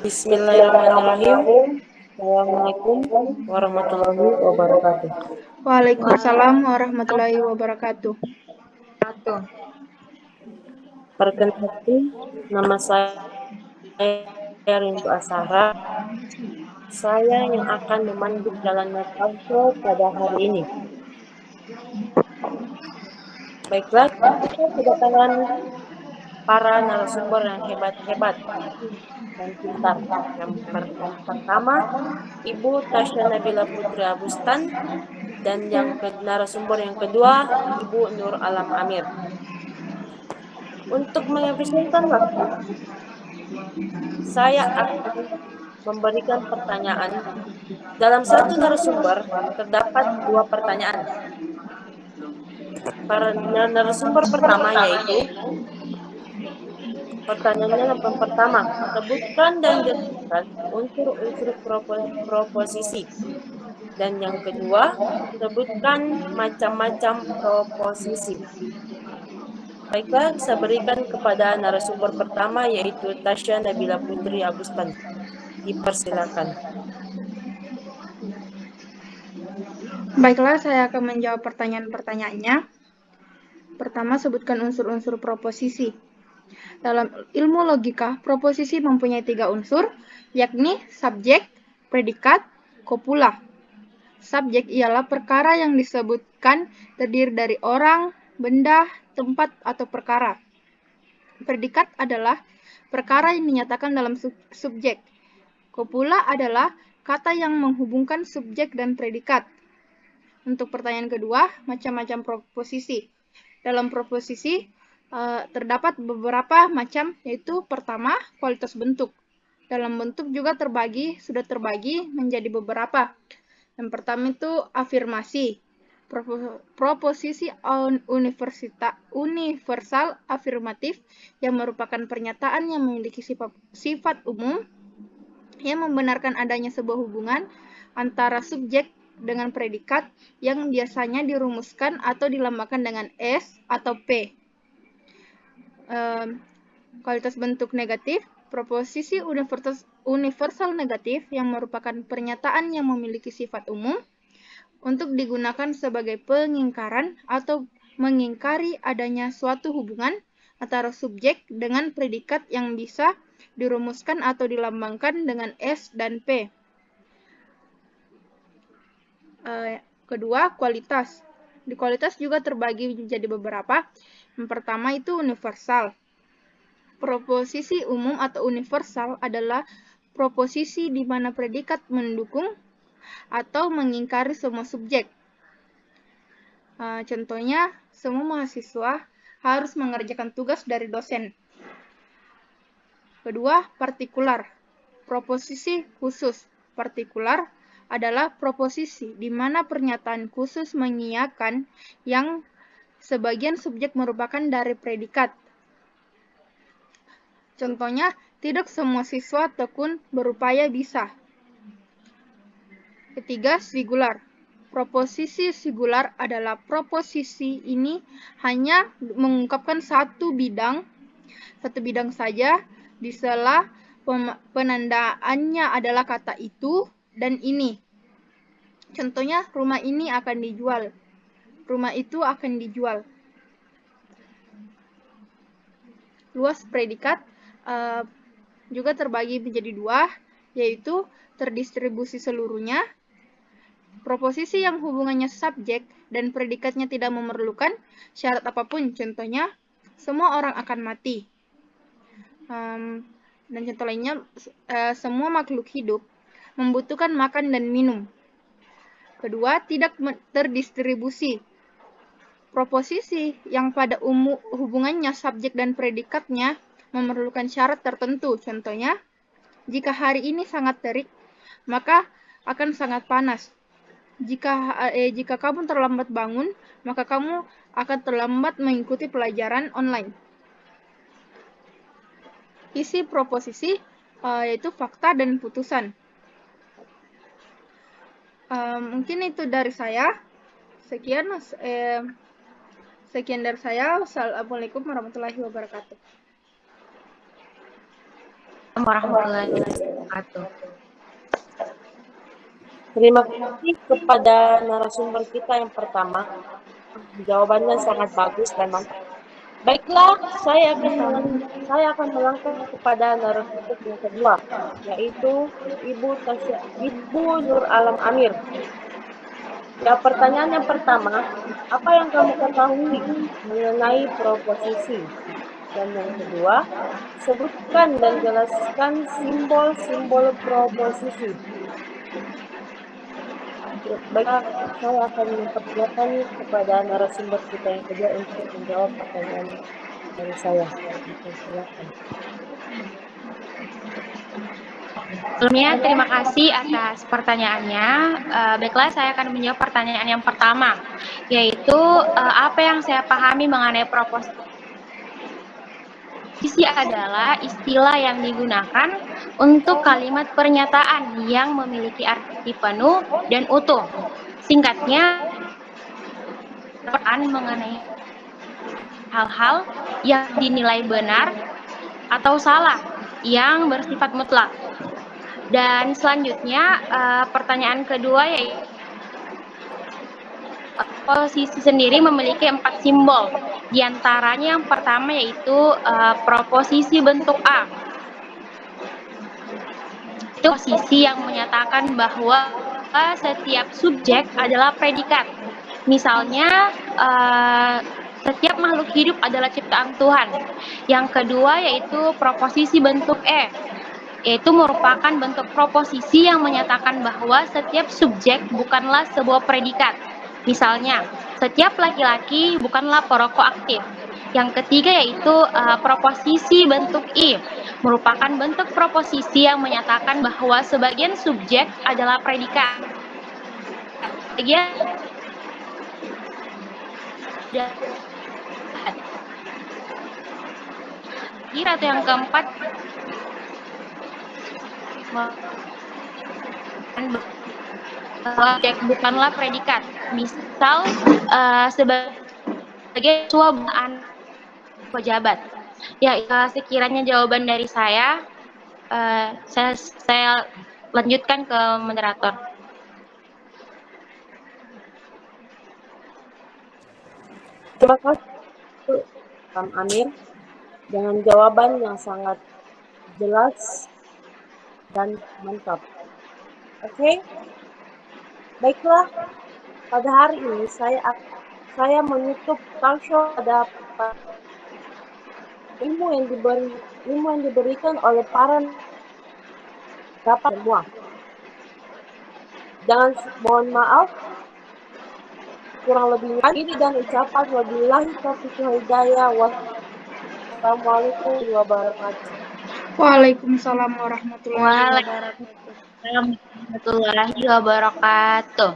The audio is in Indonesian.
Bismillahirrahmanirrahim. Assalamualaikum warahmatullahi wabarakatuh. Waalaikumsalam warahmatullahi wabarakatuh. Perkenalkan, nama saya Rindu Asara. Saya yang akan memandu jalannya talkshow pada hari ini. Baiklah, kita kedatangan para narasumber yang hebat-hebat dan pintar. Yang pertama, Ibu Tasya Nabila Putri Abustan, dan narasumber yang kedua, Ibu Nur Alam Amir. Untuk mengefisienkan waktu, saya akan memberikan pertanyaan. Dalam satu narasumber terdapat 2 pertanyaan. Para narasumber pertama yaitu pertanyaannya yang pertama, sebutkan dan jelaskan unsur-unsur proposisi. Dan yang kedua, sebutkan macam-macam proposisi. Baiklah, saya berikan kepada narasumber pertama yaitu Tasya Nabila Putri Abustan. Dipersilakan. Baiklah, saya akan menjawab pertanyaan-pertanyaannya. Pertama, sebutkan unsur-unsur proposisi. Dalam ilmu logika, proposisi mempunyai 3 unsur, yakni subjek, predikat, kopula. Subjek ialah perkara yang disebutkan terdiri dari orang, benda, tempat, atau perkara. Predikat adalah perkara yang dinyatakan dalam subjek. Kopula adalah kata yang menghubungkan subjek dan predikat. Untuk pertanyaan kedua, macam-macam proposisi. Dalam proposisi terdapat beberapa macam, yaitu pertama, kualitas bentuk. Dalam bentuk juga sudah terbagi menjadi beberapa. Yang pertama itu afirmasi. Proposisi universal afirmatif yang merupakan pernyataan yang memiliki sifat umum yang membenarkan adanya sebuah hubungan antara subjek dengan predikat yang biasanya dirumuskan atau dilambangkan dengan S atau P. Kualitas bentuk negatif. Proposisi universal negatif yang merupakan pernyataan yang memiliki sifat umum untuk digunakan sebagai pengingkaran atau mengingkari adanya suatu hubungan antara subjek dengan predikat yang bisa dirumuskan atau dilambangkan dengan S dan P. Kedua, kualitas. Di kualitas juga terbagi menjadi beberapa. Yang pertama itu universal. Proposisi umum atau universal adalah proposisi di mana predikat mendukung atau mengingkari semua subjek. Contohnya, semua mahasiswa harus mengerjakan tugas dari dosen. Kedua, partikular. Proposisi khusus. Partikular adalah proposisi di mana pernyataan khusus mengiyakan yang sebagian subjek merupakan dari predikat. Contohnya, tidak semua siswa tekun berupaya bisa. Ketiga, singular. Proposisi singular adalah proposisi ini hanya mengungkapkan satu bidang saja, di sela penandaannya adalah kata itu dan ini. Contohnya, rumah ini akan dijual. Rumah itu akan dijual. Luas predikat juga terbagi menjadi 2, yaitu terdistribusi seluruhnya. Proposisi yang hubungannya subjek dan predikatnya tidak memerlukan syarat apapun. Contohnya, semua orang akan mati. Dan contoh lainnya, semua makhluk hidup membutuhkan makan dan minum. Kedua, tidak terdistribusi. Proposisi yang pada hubungannya subjek dan predikatnya memerlukan syarat tertentu. Contohnya, jika hari ini sangat terik, maka akan sangat panas. Jika kamu terlambat bangun, maka kamu akan terlambat mengikuti pelajaran online. Isi proposisi yaitu fakta dan putusan. Mungkin itu dari saya. Sekian, Sekian dari saya. Wassalamualaikum warahmatullahi wabarakatuh. Warahmatullahi wabarakatuh. Terima kasih kepada narasumber kita yang pertama. Jawabannya sangat bagus dan mantap. Baiklah, saya akan melangkah kepada narasumber yang kedua, yaitu Ibu Nur Alam Amir. Ya, pertanyaan yang pertama, apa yang kamu ketahui mengenai proposisi? Dan yang kedua, sebutkan dan jelaskan simbol-simbol proposisi. Baiklah, saya akan mempersilakan kepada narasumber kita yang kedua untuk menjawab pertanyaan dari saya. Silakan. Sebelumnya, terima kasih atas pertanyaannya. Baiklah, saya akan menjawab pertanyaan yang pertama, yaitu apa yang saya pahami mengenai proposisi adalah istilah yang digunakan untuk kalimat pernyataan yang memiliki arti penuh dan utuh. Singkatnya, mengenai hal-hal yang dinilai benar atau salah yang bersifat mutlak. Dan selanjutnya pertanyaan kedua yaitu proposisi sendiri memiliki 4 simbol. Di antaranya yang pertama yaitu proposisi bentuk A. Itu posisi yang menyatakan bahwa setiap subjek adalah predikat. Misalnya setiap makhluk hidup adalah ciptaan Tuhan. Yang kedua yaitu proposisi bentuk E, yaitu merupakan bentuk proposisi yang menyatakan bahwa setiap subjek bukanlah sebuah predikat. Misalnya, setiap laki-laki bukanlah perokok aktif. Yang ketiga yaitu proposisi bentuk I, merupakan bentuk proposisi yang menyatakan bahwa sebagian subjek adalah predikat. Sebagian atau yang keempat subjek bukanlah predikat. Misal sebagai suatu pejabat. Ya, sekiranya jawaban dari saya lanjutkan ke moderator. Terima kasih, Pak Amir, dengan jawaban yang sangat jelas dan mantap. Oke, baiklah. Pada hari ini saya menutup talk show pada ilmu yang diberikan oleh para dapat semua. Mohon maaf kurang lebihnya ini dan ucapan wabillahi taufiq wal hidayah. Wassalamualaikum wabarakatuh. Waalaikumsalam warahmatullahi wabarakatuh. Waalaikumsalam warahmatullahi wabarakatuh.